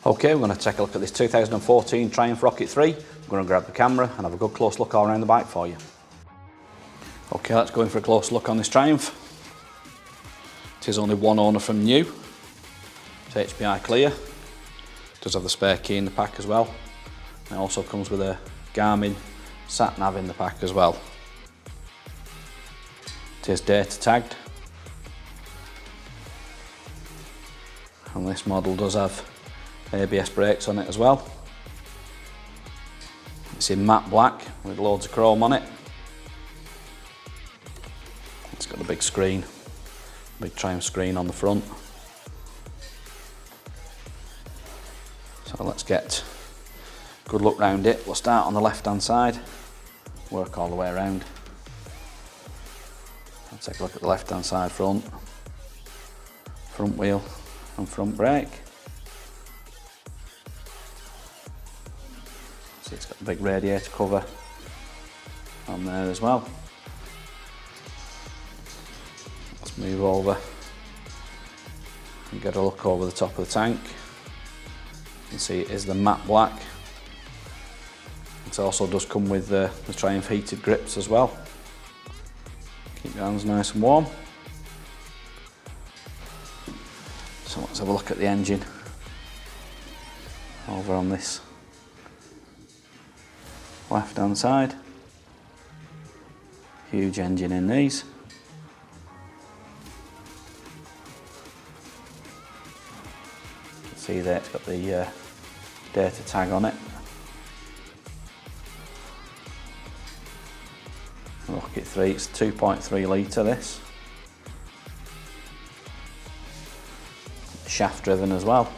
Okay, we're going to take a look at this 2014 Triumph Rocket 3. We're going to grab the camera and have a good close look all around the bike for you. Okay, let's go in for a close look on this Triumph. It is only one owner from new. It's HPI clear. It does have the spare key in the pack as well. It also comes with a Garmin sat nav in the pack as well. It is data tagged. And this model does have ABS brakes on it as well. It's in matte black with loads of chrome on it. It's got a big screen, big Triumph screen on the front. So let's get a good look round it. We'll start on the left hand side, work all the way around. Let's take a look at the left hand side front wheel and front brake. See, it's got a big radiator cover on there as well. Let's move over and get a look over the top of the tank. You can see it is the matte black. It also does come with the Triumph heated grips as well. Keep your hands nice and warm. So let's have a look at the engine over on this left hand side. Huge engine in these. You can see there it's got the data tag on it. Rocket 3, it's 2.3 litre this. Shaft driven as well.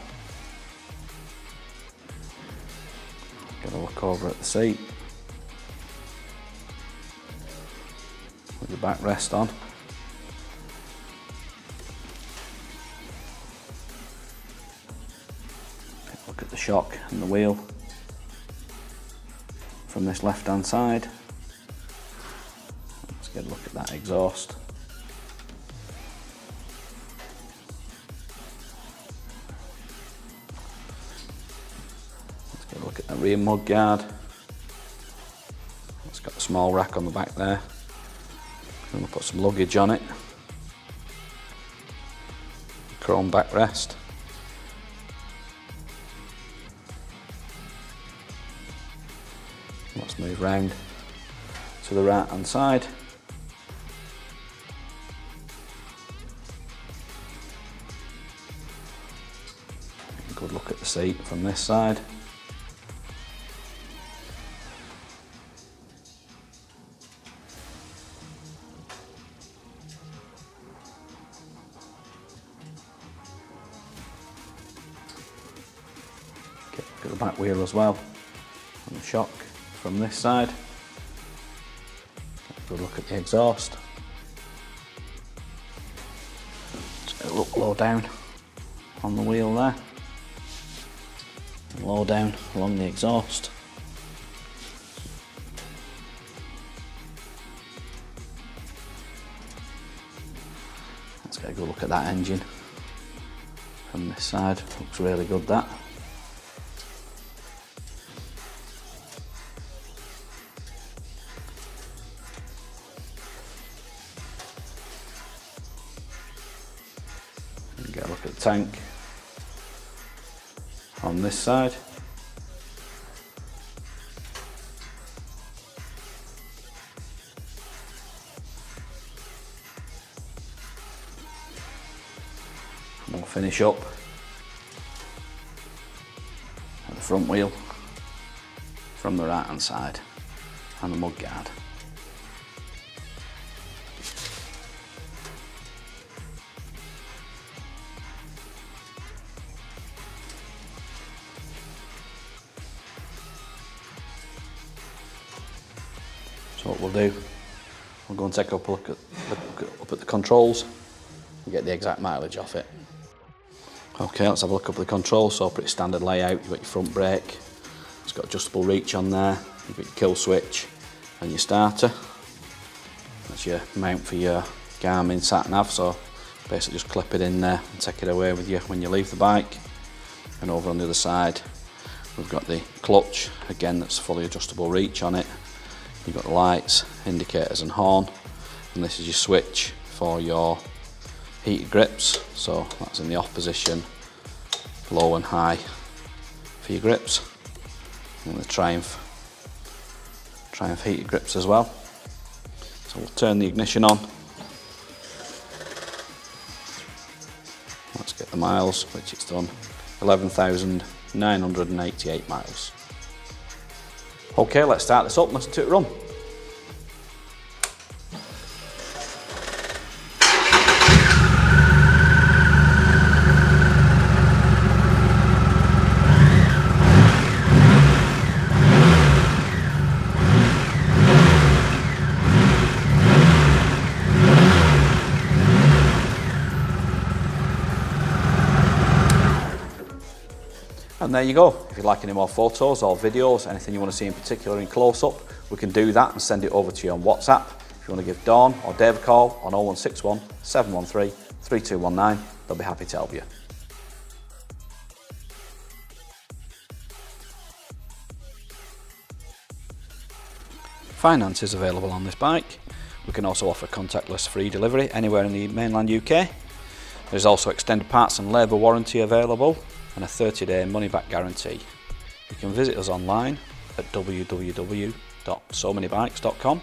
Get a look over at the seat. With the backrest on. Look at the shock and the wheel from this left hand side. Let's get a look at that exhaust. Let's get a look at the rear mud guard. It's got a small rack on the back there. I'm going to put some luggage on it. Chrome backrest. Let's move round to the right hand side. Good look at the seat from this side. Look at the back wheel as well, and the shock from this side. Good look at the exhaust. Just get a look low down on the wheel there, and low down along the exhaust. Let's get a good look at that engine from this side. Looks really good, that. Get a look at the tank on this side. And we'll finish up at the front wheel from the right hand side and the mud guard. So what we'll do, we'll go and take a look at the controls and get the exact mileage off it. Okay, let's have a look up at the controls. So pretty standard layout. You've got your front brake, it's got adjustable reach on there, you've got your kill switch and your starter. That's your mount for your Garmin sat nav, so basically just clip it in there and take it away with you when you leave the bike. And over on the other side, we've got the clutch, again that's fully adjustable reach on it. You've got the lights, indicators and horn, and this is your switch for your heated grips. So that's in the off position, low and high for your grips. And the Triumph heated grips as well. So we'll turn the ignition on. Let's get the miles, which it's done 11,988 miles. Okay, let's start this up and listen to it run. And there you go. If you'd like any more photos or videos, anything you want to see in particular in close-up, we can do that and send it over to you on WhatsApp. If you want to give Dawn or Dave a call on 0161 713 3219, they'll be happy to help you. Finance is available on this bike. We can also offer contactless free delivery anywhere in the mainland UK. There's also extended parts and labour warranty available, and a 30-day money-back guarantee. You can visit us online at www.SoManyBikes.com,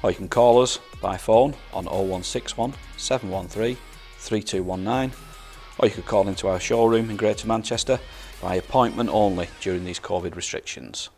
or you can call us by phone on 0161 713 3219, or you could call into our showroom in Greater Manchester by appointment only during these COVID restrictions.